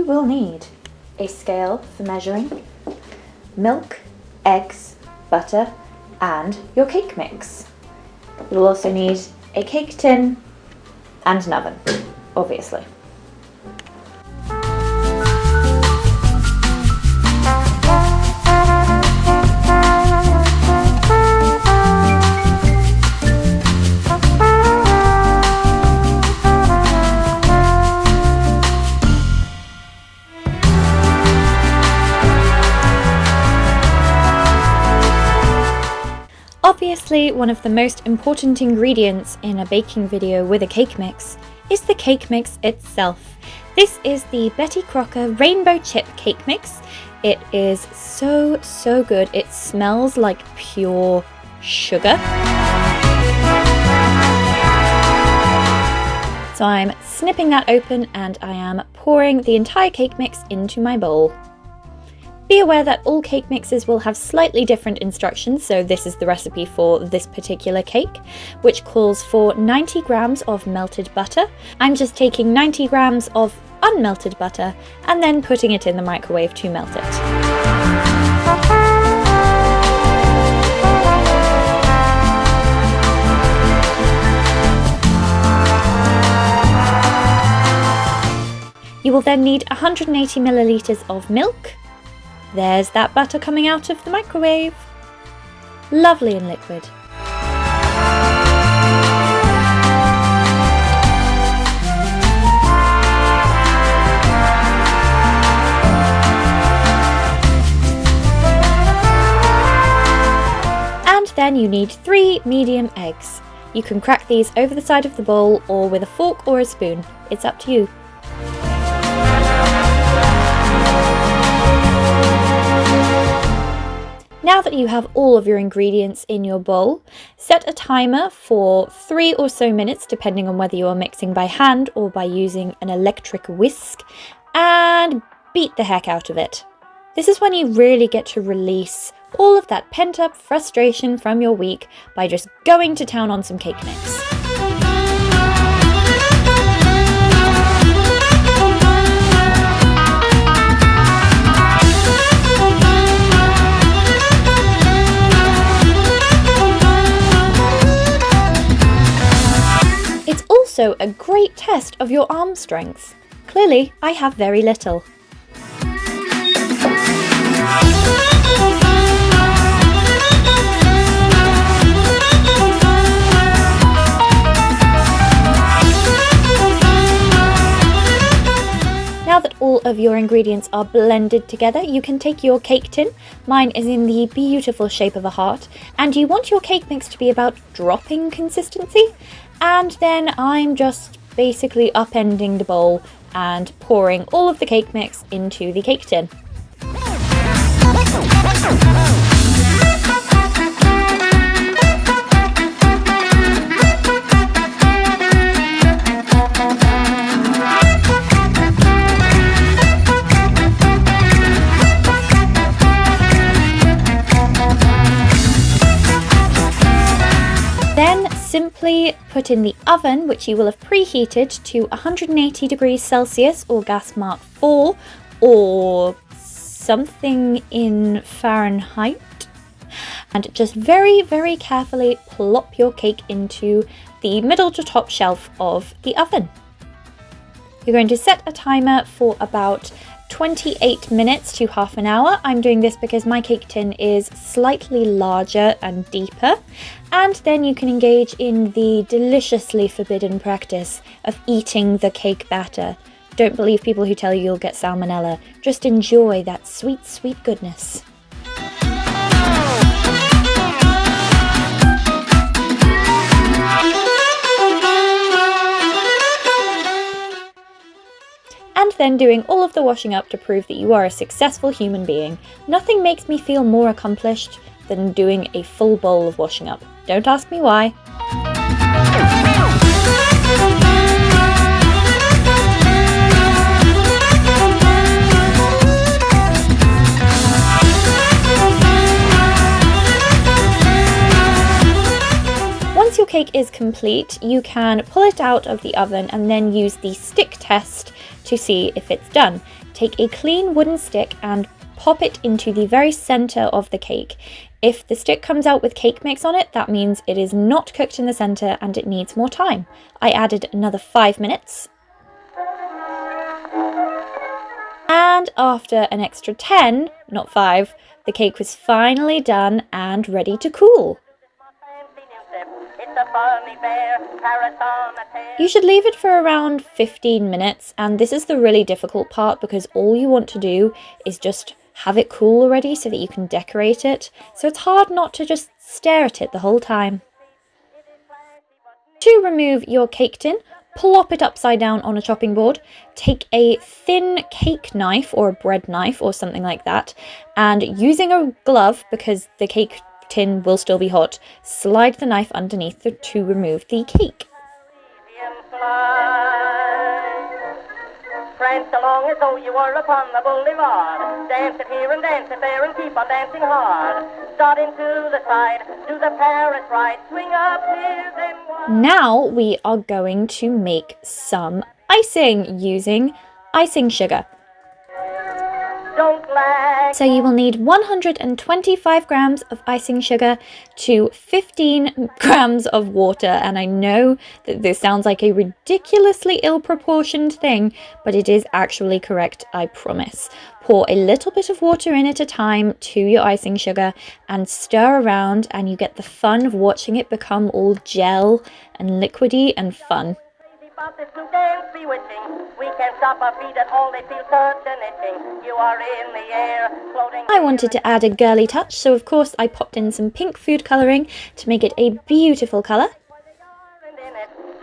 will need a scale for measuring, milk, eggs, butter, and your cake mix. You'll also need a cake tin and an oven, obviously. Obviously, one of the most important ingredients in a baking video with a cake mix is the cake mix itself. This is the Betty Crocker Rainbow Chip Cake Mix. It is so good. It smells like pure sugar. So I'm snipping that open and I am pouring the entire cake mix into my bowl. Be aware that all cake mixes will have slightly different instructions, so this is the recipe for this particular cake, which calls for 90 grams of melted butter. I'm just taking 90 grams of unmelted butter and then putting it in the microwave to melt it. You will then need 180 milliliters of milk. There's that butter coming out of the microwave. Lovely and liquid. And then you need 3 medium eggs. You can crack these over the side of the bowl or with a fork or a spoon. It's up to you. Now that you have all of your ingredients in your bowl, set a timer for 3 or so minutes, depending on whether you are mixing by hand or by using an electric whisk, and beat the heck out of it. This is when you really get to release all of that pent-up frustration from your week by just going to town on some cake mix. Also a great test of your arm strength. Clearly, I have very little. Now that all of your ingredients are blended together, you can take your cake tin. Mine is in the beautiful shape of a heart, and you want your cake mix to be about dropping consistency. And then I'm just basically upending the bowl and pouring all of the cake mix into the cake tin. Then simply put in the oven, which you will have preheated to 180 degrees Celsius or gas mark 4 or something in Fahrenheit. And just very carefully plop your cake into the middle to top shelf of the oven. You're going to set a timer for about 28 minutes to half an hour. I'm doing this because my cake tin is slightly larger and deeper, and then you can engage in the deliciously forbidden practice of eating the cake batter. Don't believe people who tell you you'll get salmonella. Just enjoy that sweet goodness. And then doing all of the washing up to prove that you are a successful human being. Nothing makes me feel more accomplished than doing a full bowl of washing up. Don't ask me why. Once your cake is complete, you can pull it out of the oven and then use the stick test to see if it's done. Take a clean wooden stick and pop it into the very center of the cake. If the stick comes out with cake mix on it, that means it is not cooked in the center and it needs more time. I added another 5 minutes. And after an extra 10, not 5, the cake was finally done and ready to cool. You should leave it for around 15 minutes, and this is the really difficult part because all you want to do is just have it cool already so that you can decorate it. So it's hard not to just stare at it the whole time. To remove your cake tin, plop it upside down on a chopping board, take a thin cake knife or a bread knife or something like that, and using a glove, because the cake tin will still be hot, slide the knife underneath to remove the cake. Prance along as though you were upon the boulevard. Dance it here and dance it there and keep on dancing hard. Start into the side, do the Paris ride, swing up here, then one. Now we are going to make some icing using icing sugar. Don't lag. So you will need 125 grams of icing sugar to 15 grams of water. And I know that this sounds like a ridiculously ill-proportioned thing, but it is actually correct, I promise. Pour a little bit of water in at a time to your icing sugar and stir around, and you get the fun of watching it become all gel and liquidy and fun. About this new dance bewitching, we can't stop our feet at all, they feel such an itching. You are in the air, floating. I wanted to add a girly touch, so of course I popped in some pink food colouring to make it a beautiful colour.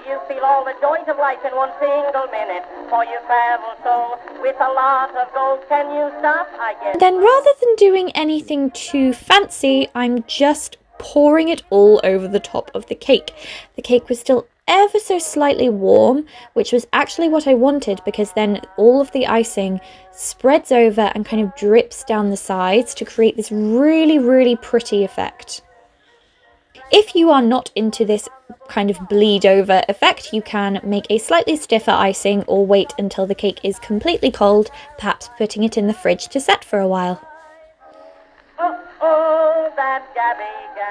You feel all the joys of life in one single minute, for you travel so with a lot of gold. Can you stop? I guess. Then rather than doing anything too fancy, I'm just pouring it all over the top of the cake. The cake was still ever so slightly warm, which was actually what I wanted, because then all of the icing spreads over and kind of drips down the sides to create this really, really pretty effect. If you are not into this kind of bleed over effect, you can make a slightly stiffer icing or wait until the cake is completely cold, perhaps putting it in the fridge to set for a while.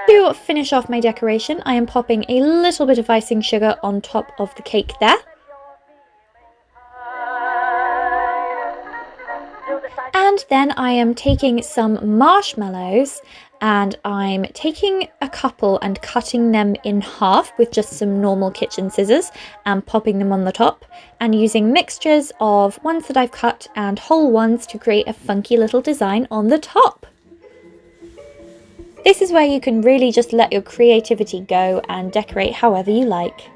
To finish off my decoration, I am popping a little bit of icing sugar on top of the cake there. And then I am taking some marshmallows and I'm taking a couple and cutting them in half with just some normal kitchen scissors and popping them on the top, and using mixtures of ones that I've cut and whole ones to create a funky little design on the top. This is where you can really just let your creativity go and decorate however you like.